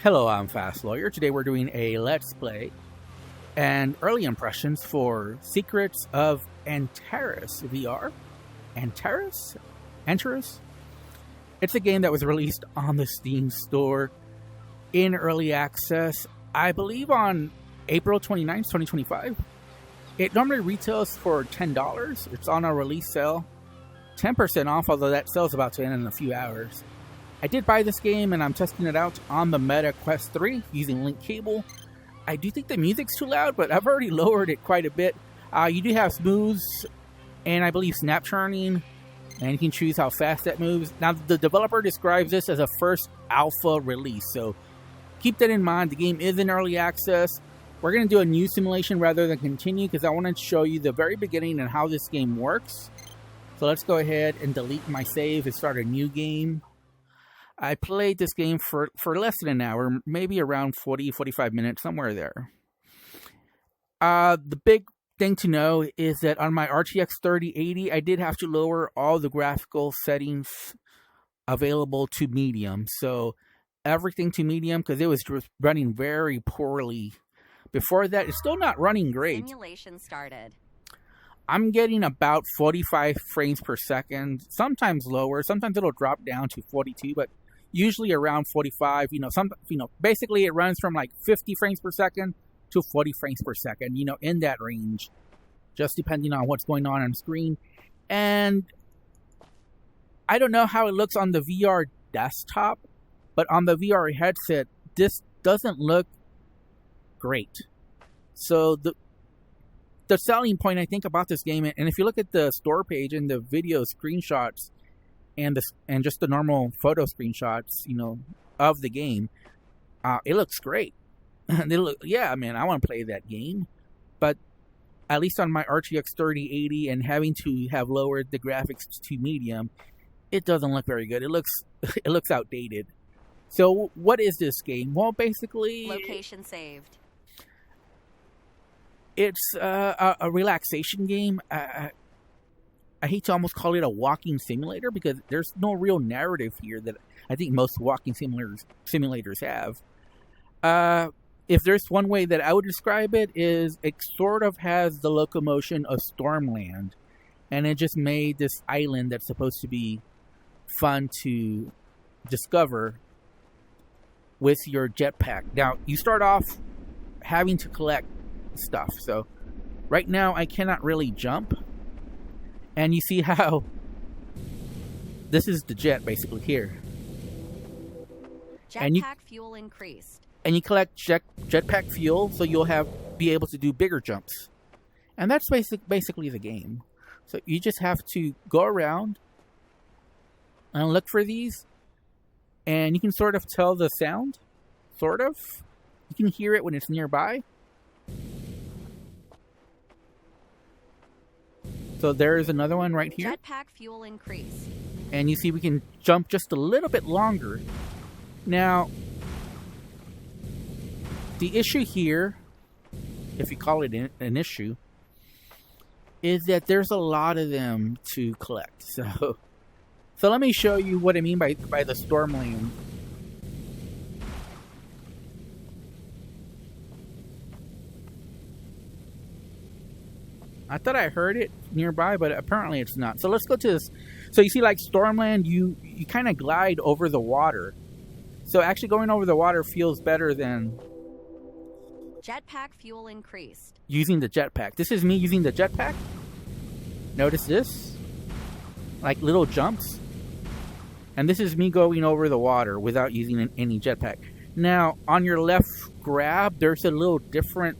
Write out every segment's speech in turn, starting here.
Hello, I'm Fast Lawyer. Today we're doing a Let's Play and early impressions for Secrets of Antares VR. Antares? Antares? It's a game that was released on the Steam store in early access, I believe on April 29th, 2025. It normally retails for $10. It's on a release sale, 10% off, although that sale's about to end in a few hours. I did buy this game and I'm testing it out on the Meta Quest 3 using link cable. I do think the music's too loud, but I've already lowered it quite a bit. You do have smooths and I believe snap turning, and you can choose how fast that moves. Now, the developer describes this as a first alpha release, so keep that in mind. The game is in early access. We're going to do a new simulation rather than continue because I want to show you the very beginning and how this game works. So let's go ahead and delete my save and start a new game. I played this game for less than an hour, maybe around 40-45 minutes, somewhere there. The big thing to know is that on my RTX 3080, I did have to lower all the graphical settings available to medium. So everything to medium because it was just running very poorly. Before that, it's still not running great. Simulation started. I'm getting about 45 frames per second, sometimes lower. Sometimes it'll drop down to 42, but usually around 45. Basically it runs from like 50 frames per second to 40 frames per second, in that range, just depending on what's going on screen. And I don't know how it looks on the VR desktop, but on the VR headset, this doesn't look great. So the selling point I think about this game, and if you look at the store page and the video screenshots and just the normal photo screenshots, of the game, it looks great. Yeah, man, I want to play that game. But at least on my RTX 3080 and having to have lowered the graphics to medium, it doesn't look very good. It looks outdated. So what is this game? Well, basically, Location saved. It's a relaxation game. I hate to almost call it a walking simulator because there's no real narrative here that I think most walking simulators have. If there's one way that I would describe it, is it sort of has the locomotion of Stormland, and it just made this island that's supposed to be fun to discover with your jetpack. Now, you start off having to collect stuff. So right now I cannot really jump, and you see how this is the jet basically here. Jetpack fuel increased. And you collect jetpack fuel, so you'll be able to do bigger jumps. And that's basically the game. So you just have to go around and look for these, and you can sort of tell the sound. Sort of. You can hear it when it's nearby. So there's another one right here. Jetpack fuel increased. And you see we can jump just a little bit longer. Now, the issue here, if you call it an issue, is that there's a lot of them to collect. So let me show you what I mean by the Stormland. I thought I heard it nearby, but apparently it's not. So let's go to this. So you see, like Stormland, you kind of glide over the water. So actually going over the water feels better than Jetpack fuel increased. Using the jetpack. This is me using the jetpack. Notice this. Like little jumps. And this is me going over the water without using any jetpack. Now, on your left grab, there's a little different...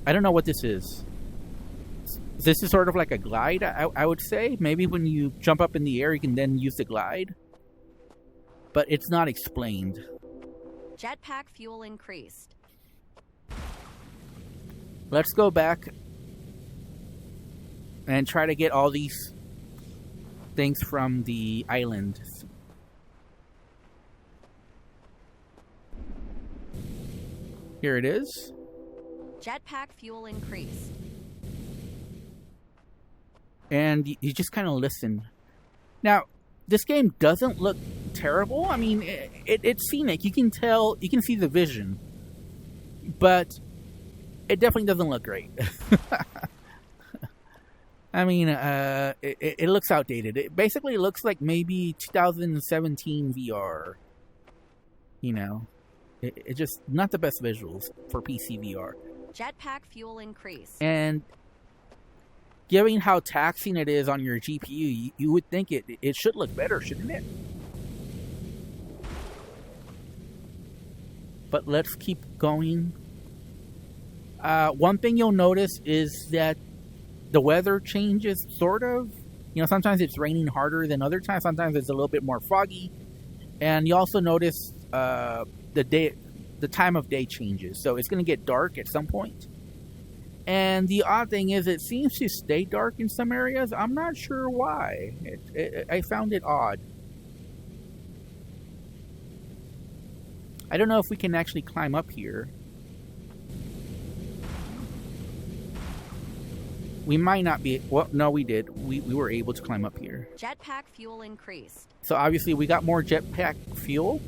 I don't know what this is. This is sort of like a glide, I would say. Maybe when you jump up in the air, you can then use the glide. But it's not explained. Jetpack fuel increased. Let's go back and try to get all these things from the island. Here it is. Jetpack fuel increased. And you just kind of listen. Now, this game doesn't look terrible. I mean, it's scenic. You can tell, you can see the vision, but it definitely doesn't look great. I mean, it looks outdated. It basically looks like maybe 2017 VR. You know, it just not the best visuals for PCVR. Jetpack fuel increase. And given how taxing it is on your GPU, you would think it should look better, shouldn't it? But let's keep going. One thing you'll notice is that the weather changes, sort of. You know, sometimes it's raining harder than other times. Sometimes it's a little bit more foggy. And you also notice the time of day changes. So it's going to get dark at some point. And the odd thing is, it seems to stay dark in some areas. I'm not sure why. I found it odd. I don't know if we can actually climb up here. We might not be... Well, no, we did. We were able to climb up here. Jetpack fuel increased. So obviously we got more jetpack fuel.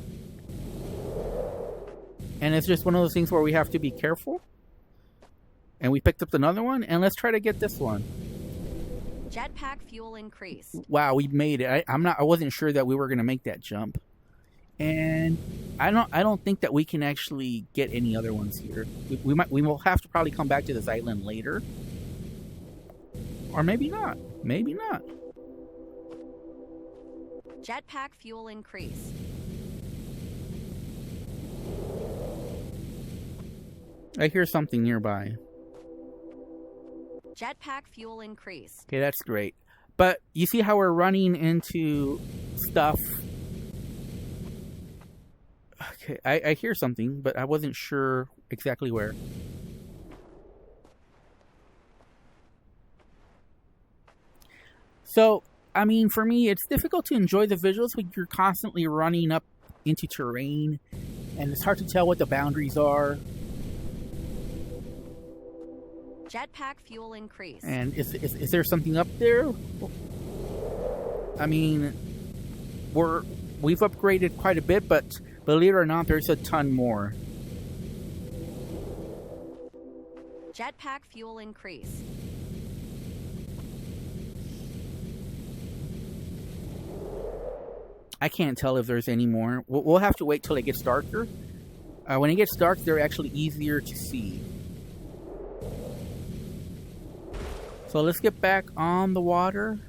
And it's just one of those things where we have to be careful. And we picked up another one. And let's try to get this one. Jetpack fuel increased. Wow, we made it. I wasn't sure that we were going to make that jump. And I don't think that we can actually get any other ones here. We will have to probably come back to this island later. Or maybe not. Maybe not. Jetpack fuel increased. I hear something nearby. Jetpack fuel increased. Okay, that's great. But you see how we're running into stuff. Okay, I hear something, but I wasn't sure exactly where. So, I mean, for me, it's difficult to enjoy the visuals when you're constantly running up into terrain, and it's hard to tell what the boundaries are. Jetpack fuel increased. And is there something up there? I mean, we've upgraded quite a bit, but believe it or not, there's a ton more. Jetpack fuel increased. I can't tell if there's any more. We'll have to wait till it gets darker. When it gets dark, they're actually easier to see. So let's get back on the water.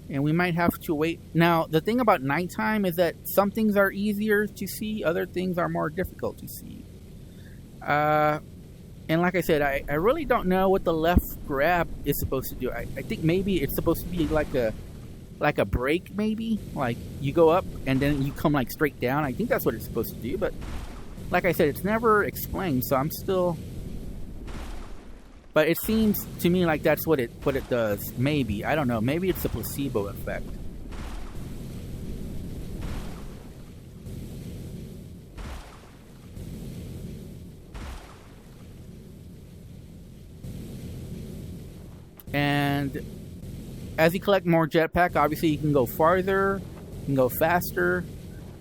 And we might have to wait. Now, the thing about nighttime is that some things are easier to see. Other things are more difficult to see. And like I said, I really don't know what the left grab is supposed to do. I think maybe it's supposed to be like a break, maybe. Like you go up and then you come like straight down. I think that's what it's supposed to do. But like I said, it's never explained. So I'm still... But it seems to me like that's what it does. Maybe. I don't know. Maybe it's a placebo effect. And as you collect more jetpack, obviously you can go farther, you can go faster.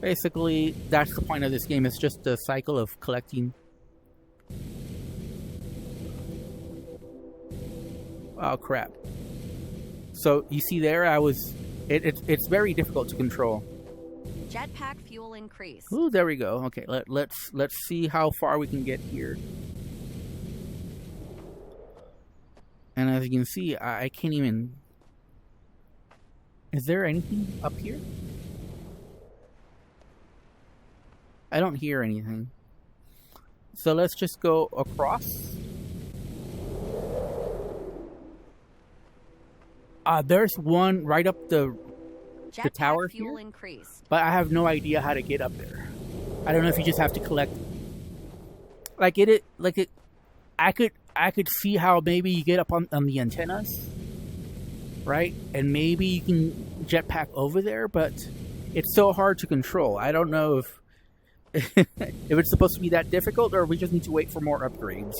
Basically, that's the point of this game. It's just a cycle of collecting. Oh crap. So you see there, it's very difficult to control. Jetpack fuel increased. Ooh, there we go. Okay, let's see how far we can get here. And as you can see, I can't even... Is there anything up here? I don't hear anything. So let's just go across. There's one right up the tower fuel here. Increased. But I have no idea how to get up there. I don't know if you just have to collect... I could see how maybe you get up on the antennas, right? And maybe you can jetpack over there, but it's so hard to control. I don't know if if it's supposed to be that difficult, or we just need to wait for more upgrades.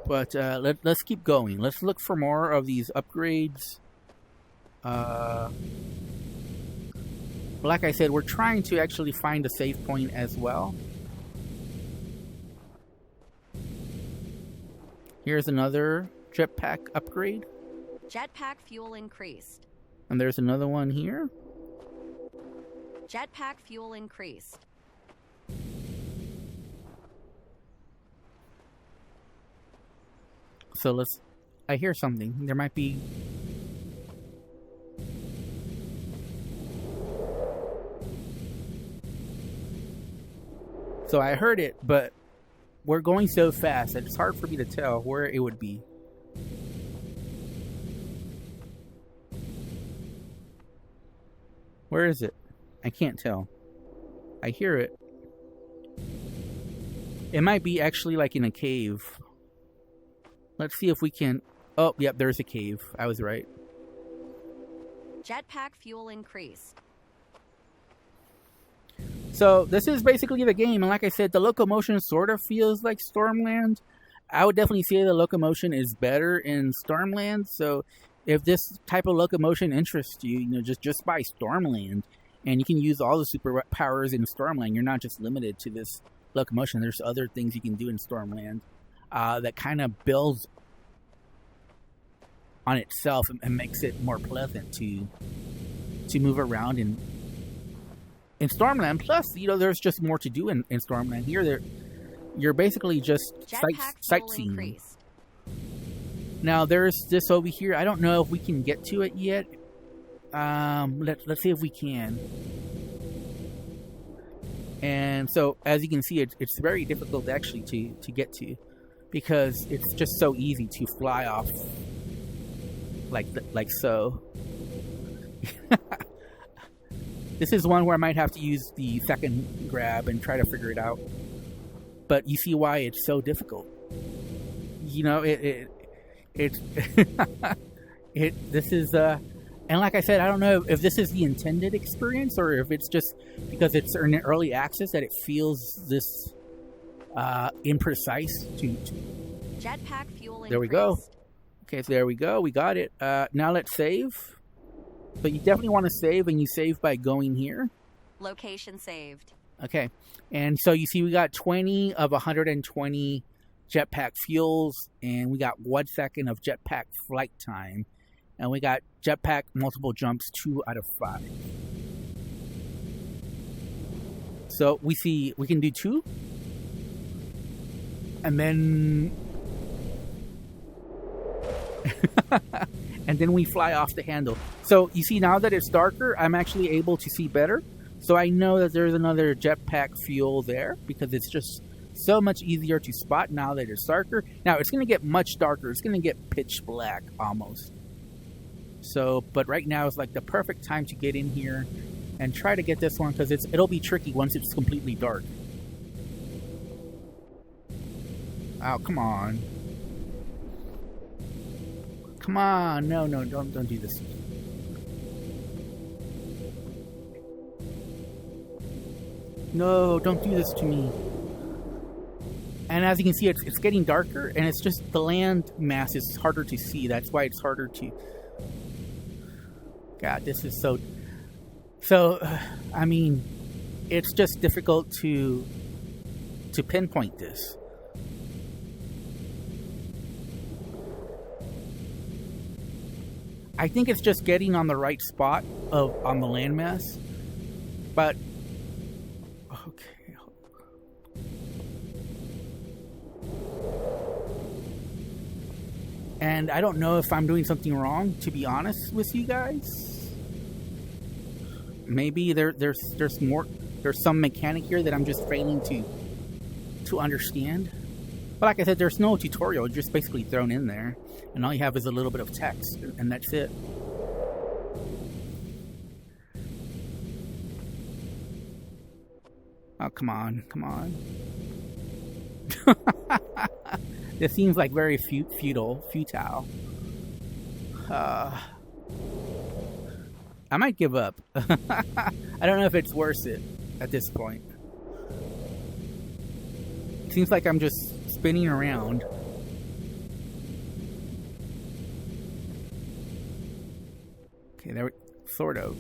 But let's keep going. Let's look for more of these upgrades. Like I said, we're trying to actually find a save point as well. Here's another jetpack upgrade. Jetpack fuel increased. And there's another one here. Jetpack fuel increased. So let's... I hear something. There might be... So I heard it, but we're going so fast that it's hard for me to tell where it would be. Where is it? I can't tell. I hear it. It might be actually like in a cave. Let's see if we can... Oh, yep, there's a cave. I was right. Jetpack fuel increased. So this is basically the game, and like I said, the locomotion sort of feels like Stormland. I would definitely say the locomotion is better in Stormland. So if this type of locomotion interests you, just buy Stormland, and you can use all the superpowers in Stormland. You're not just limited to this locomotion. There's other things you can do in Stormland that kind of builds on itself and makes it more pleasant to move around in Stormland. Plus, there's just more to do in Stormland. Here, you're basically just sightseeing. Now, there's this over here. I don't know if we can get to it yet. Let's see if we can. And so, as you can see, it's very difficult actually to get to, because it's just so easy to fly off like so. This is one where I might have to use the second grab and try to figure it out. But you see why it's so difficult. This is and like I said, I don't know if this is the intended experience or if it's just because it's in early access that it feels this imprecise to Jetpack fuel increased. There we go. Okay, so there we go. We got it. Now let's save. So you definitely want to save, and you save by going here. Location saved. Okay, and so you see we got 20 of 120 jetpack fuels, and we got 1 second of jetpack flight time, and we got jetpack multiple jumps 2 out of 5. So we see we can do 2, and then and then we fly off the handle. So you see, now that it's darker, I'm actually able to see better. So I know that there's another jetpack fuel there, because it's just so much easier to spot now that it's darker. Now it's going to get much darker. It's going to get pitch black almost. So, but right now is like the perfect time to get in here and try to get this one, because it'll be tricky once it's completely dark. Oh, come on. Come on. No, don't do this. No, don't do this to me. And as you can see, it's getting darker, and it's just the land mass is harder to see. That's why it's harder to... God, this is so... I mean, it's just difficult to pinpoint this. I think it's just getting on the right spot on the landmass, but okay. And I don't know if I'm doing something wrong, to be honest with you guys. Maybe there's some mechanic here that I'm just failing to understand. But like I said, there's no tutorial, it's just basically thrown in there. And all you have is a little bit of text, and that's it. Oh, come on. This seems like very futile. I might give up. I don't know if it's worth it at this point. It seems like I'm just spinning around. Okay, there, sort of.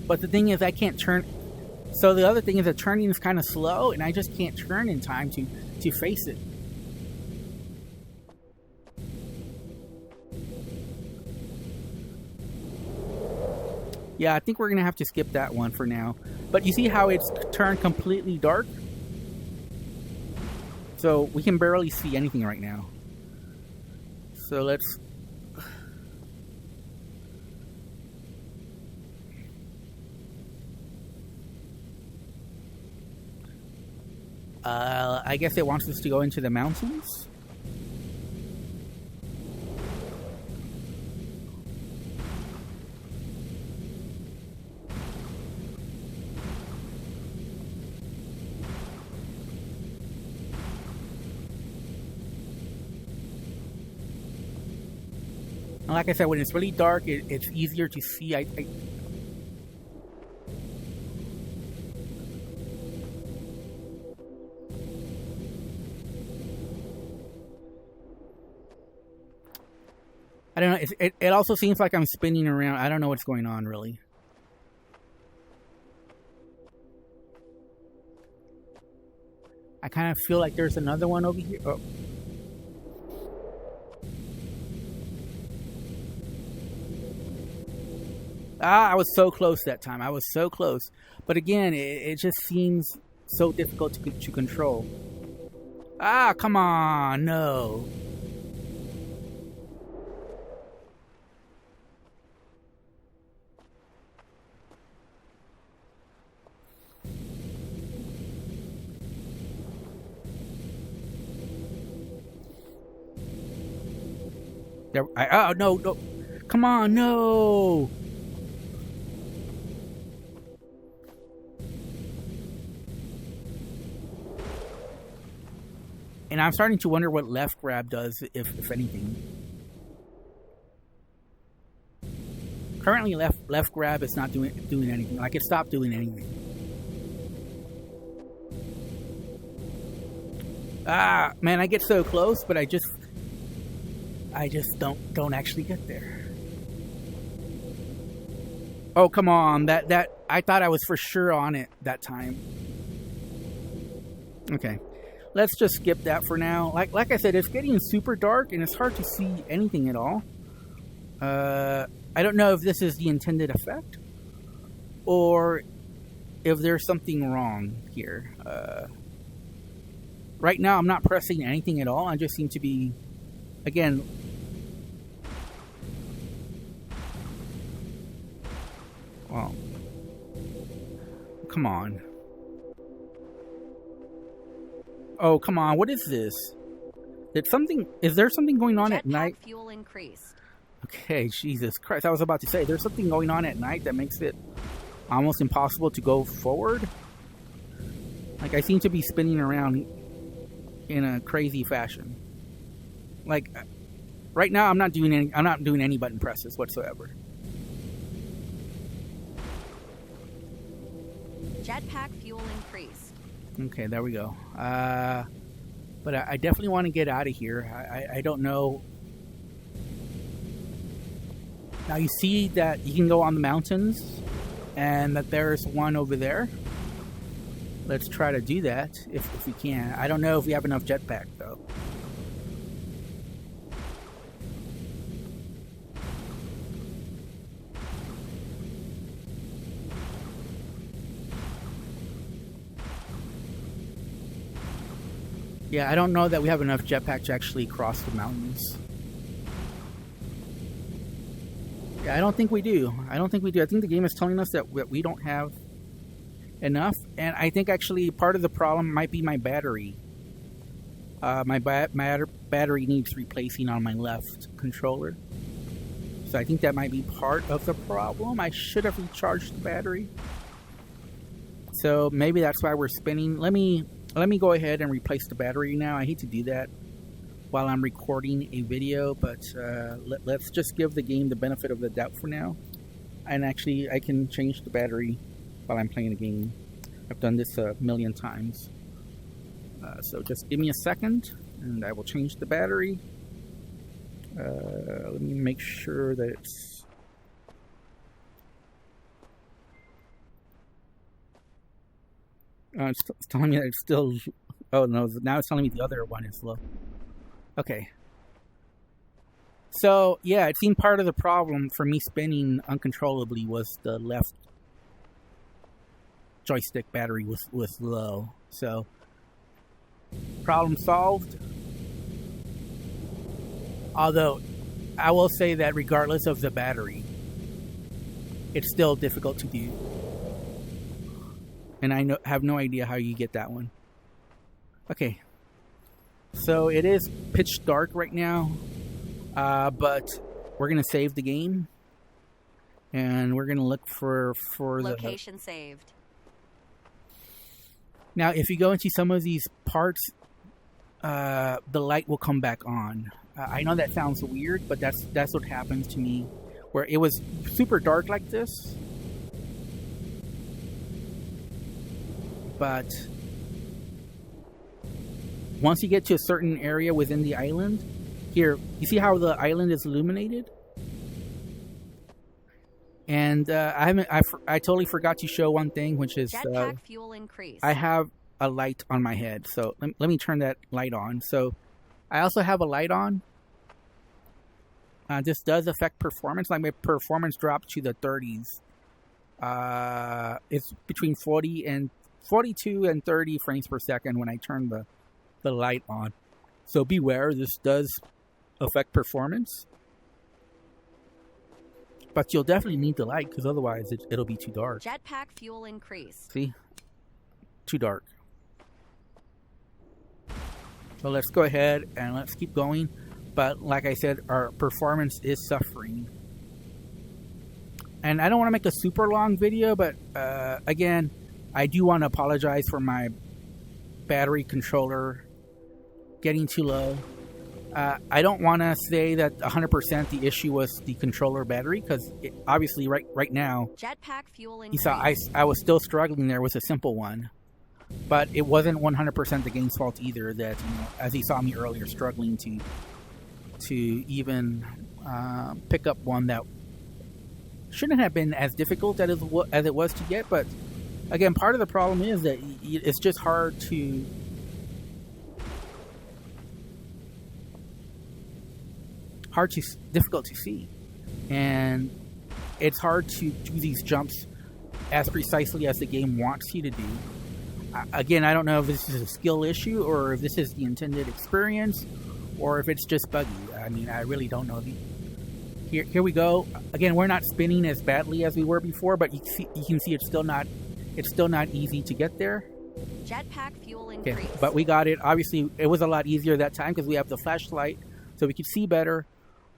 But the thing is, I can't turn. So the other thing is that turning is kind of slow, and I just can't turn in time to face it. Yeah, I think we're gonna have to skip that one for now. But you see how it's turned completely dark? So we can barely see anything right now. So let's... I guess it wants us to go into the mountains. And like I said, when it's really dark, it's easier to see. I don't know. It also seems like I'm spinning around. I don't know what's going on, really. I kind of feel like there's another one over here. Oh. Ah, I was so close that time. I was so close. But again, it just seems so difficult to control. Ah, come on. No. Oh, no, no. Come on, no. And I'm starting to wonder what left grab does, if anything. Currently, left grab is not doing anything. Like, it stopped doing anything. Ah, man, I get so close, but I just don't actually get there. Oh, come on. That I thought I was for sure on it that time. Okay. Let's just skip that for now. Like I said, it's getting super dark and it's hard to see anything at all. I don't know if this is the intended effect or if there's something wrong here. Right now, I'm not pressing anything at all. I just seem to be, again... Well, come on. Oh, come on. What is this? Is there something going on at night? Fuel increased. Okay, Jesus Christ. I was about to say, there's something going on at night that makes it almost impossible to go forward. Like, I seem to be spinning around in a crazy fashion. Like, right now I'm not doing any button presses whatsoever. Jetpack fuel increased. Okay, there we go. But I definitely want to get out of here. I don't know. Now you see that you can go on the mountains and that there's one over there. Let's try to do that if we can. I don't know if we have enough jetpack though. Yeah, I don't know that we have enough jetpack to actually cross the mountains. Yeah, I don't think we do. I think the game is telling us that we don't have enough. And I think actually part of the problem might be my battery. My battery needs replacing on my left controller. So I think that might be part of the problem. I should have recharged the battery. So maybe that's why we're spinning. Let me go ahead and replace the battery now. I hate to do that while I'm recording a video, but let's just give the game the benefit of the doubt for now. And actually, I can change the battery while I'm playing the game. I've done this a million times. So just give me a second, and I will change the battery. Let me make sure that it's... it's telling me that it's still... Oh, no, now it's telling me the other one is low. Okay. So, yeah, it seemed part of the problem for me spinning uncontrollably was the left joystick battery was low. So, problem solved. Although, I will say that regardless of the battery, it's still difficult to do. And I have no idea how you get that one. Okay. So it is pitch dark right now. But we're going to save the game. And we're going to look for location saved. Now, if you go into some of these parts, the light will come back on. I know that sounds weird, but that's what happens to me. Where it was super dark like this. But once you get to a certain area within the island, here, you see how the island is illuminated? And I totally forgot to show one thing, which is jetpack fuel increase. I have a light on my head. So let me turn that light on. So I also have a light on. This does affect performance. Like my performance dropped to the 30s. It's between 42 and 30 frames per second when I turn the light on. So beware, this does affect performance. But you'll definitely need the light because otherwise it'll be too dark. Jetpack fuel increase. See? Too dark. So let's go ahead and let's keep going. But like I said, our performance is suffering. And I don't want to make a super long video, but again, I do want to apologize for my battery controller getting too low. I don't want to say that 100% the issue was the controller battery, because obviously right now, jetpack fuel you saw I was still struggling there with a simple one. But it wasn't 100% the game's fault either, that, as you saw me earlier, struggling to even pick up one that shouldn't have been as difficult as it was to get. But again, part of the problem is that it's just difficult to see, and it's hard to do these jumps as precisely as the game wants you to do. Again, I don't know if this is a skill issue or if this is the intended experience or if it's just buggy. I mean, I really don't know. Here we go. Again, we're not spinning as badly as we were before, but you can see it's still not easy to get there. Jetpack fuel increase. Okay, but we got it. Obviously, it was a lot easier that time because we have the flashlight, so we could see better.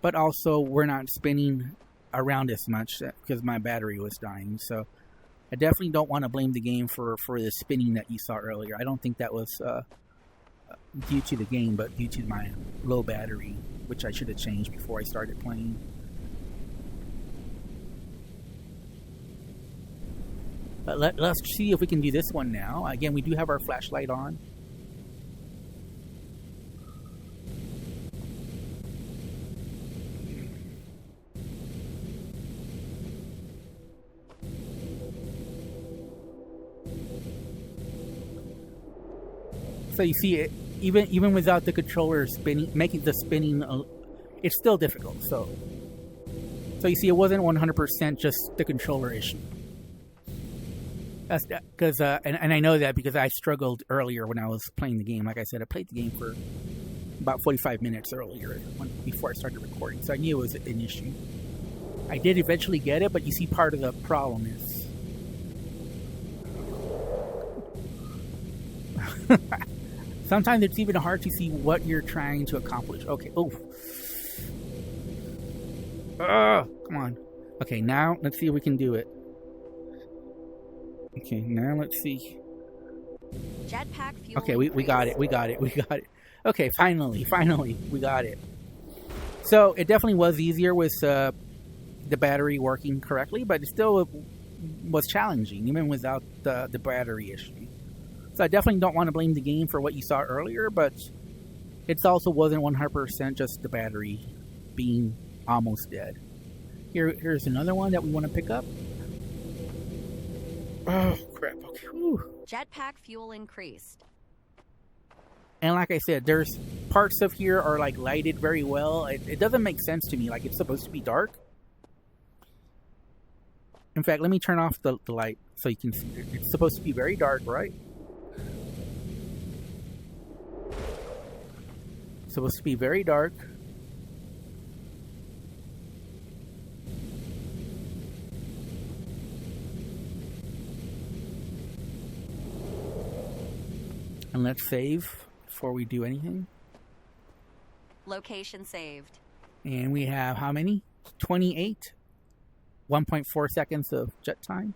But also, we're not spinning around as much because my battery was dying. So I definitely don't want to blame the game for the spinning that you saw earlier. I don't think that was due to the game, but due to my low battery, which I should have changed before I started playing. But let's see if we can do this one now. Again, we do have our flashlight on. So you see, even without the controller making the spinning, it's still difficult. So you see, it wasn't 100% just the controller issue. That's because, and I know that because I struggled earlier when I was playing the game. Like I said, I played the game for about 45 minutes earlier before I started recording, so I knew it was an issue. I did eventually get it, but you see, part of the problem is sometimes it's even hard to see what you're trying to accomplish. Okay. Oh. Come on. Okay, now let's see if we can do it. Okay, now let's see. Jetpack fuel. Okay, we got it. We got it. Okay, finally, we got it. So it definitely was easier with the battery working correctly, but it still was challenging, even without the battery issue. So I definitely don't want to blame the game for what you saw earlier, but it also wasn't 100% just the battery being almost dead. Here's another one that we want to pick up. Oh, crap. Okay. Whew. Jetpack fuel increased. And like I said, there's parts of here are like lighted very well. It doesn't make sense to me. Like, it's supposed to be dark. In fact, let me turn off the light so you can see. It's supposed to be very dark, right? It's supposed to be very dark. And let's save before we do anything. Location saved. And we have how many? 28. 1.4 seconds of jet time.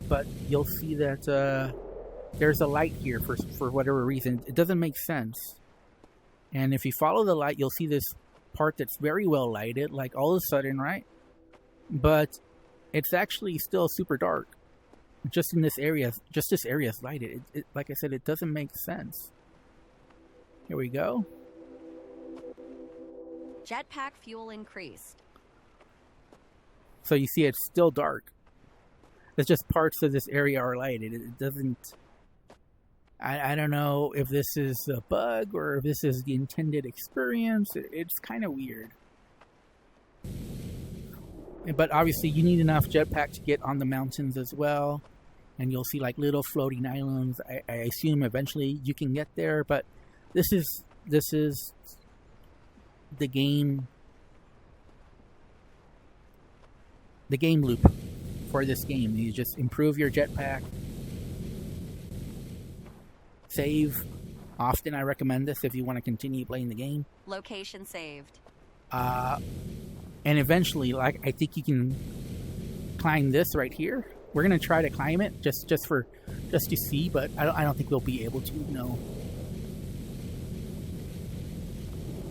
But you'll see that there's a light here for whatever reason. It doesn't make sense. And if you follow the light, you'll see this part that's very well lighted, like all of a sudden, right? But it's actually still super dark. Just in this area, just this area is lighted. Like I said, it doesn't make sense. Here we go. Jetpack fuel increased. So you see it's still dark. It's just parts of this area are lighted. It doesn't... I don't know if this is a bug or if this is the intended experience. It's kind of weird. But obviously you need enough jetpack to get on the mountains as well. And you'll see like little floating islands. I assume eventually you can get there. But this is the game loop for this game. You just improve your jetpack. Save. Often I recommend this if you want to continue playing the game. Location saved. And eventually, like, I think you can climb this right here. We're gonna try to climb it just to see, but I don't think we'll be able to. No.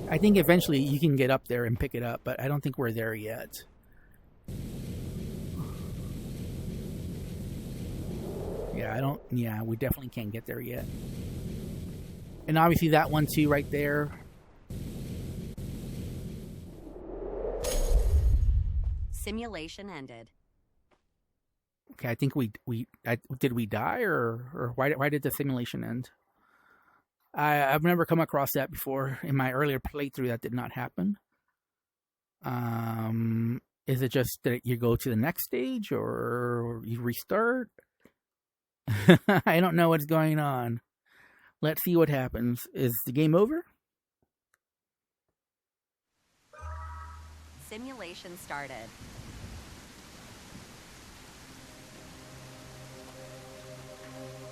I think eventually you can get up there and pick it up, but I don't think we're there yet. Yeah, we definitely can't get there yet. And obviously that one too right there. Simulation ended. Okay, I think did we die or why did the simulation end? I've never come across that before. In my earlier playthrough that did not happen. Is it just that you go to the next stage or you restart? I don't know what's going on. Let's see what happens. Is the game over? Simulation started.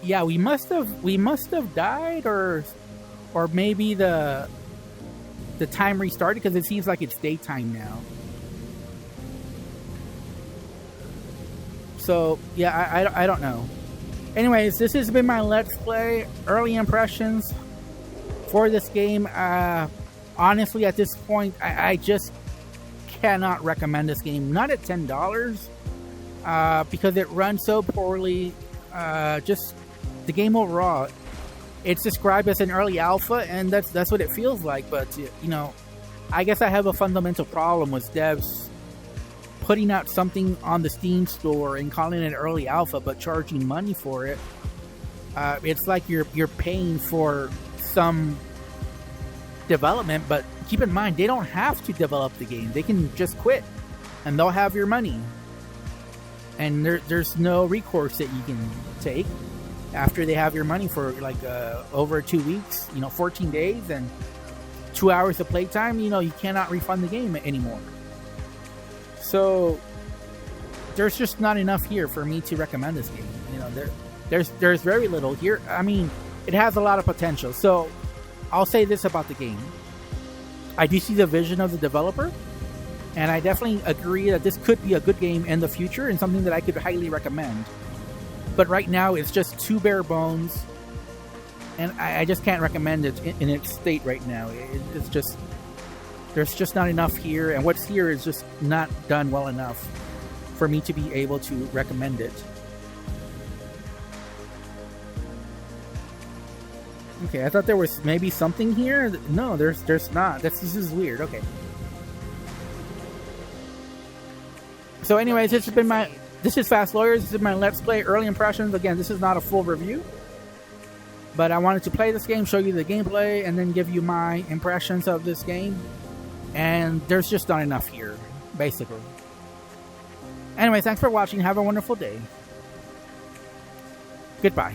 Yeah, we must have died or maybe the time restarted because it seems like it's daytime now. So, yeah, I don't know. Anyways, this has been my Let's Play early impressions for this game. Honestly, at this point, I just cannot recommend this game. Not at $10 because it runs so poorly. Just the game overall, it's described as an early alpha, and that's what it feels like. But you know, I guess I have a fundamental problem with devs putting out something on the Steam store and calling it early alpha, but charging money for it. It's like you're paying for some development, but keep in mind they don't have to develop the game. They can just quit, and they'll have your money. And there's no recourse that you can take after they have your money for like over 2 weeks, 14 days and 2 hours of playtime. You cannot refund the game anymore. So there's just not enough here for me to recommend this game. There's very little here. I mean, it has a lot of potential. So I'll say this about the game. I do see the vision of the developer, and I definitely agree that this could be a good game in the future and something that I could highly recommend. But right now, it's just too bare bones, and I just can't recommend it in its state right now. It's just... There's just not enough here, and what's here is just not done well enough for me to be able to recommend it. Okay, I thought there was maybe something here. No, there's not. This is weird. Okay. So anyways, this is Fast Lawyers. This is my Let's Play early impressions. Again, this is not a full review, but I wanted to play this game, show you the gameplay, and then give you my impressions of this game. And there's just not enough here, basically. Anyway, thanks for watching. Have a wonderful day. Goodbye.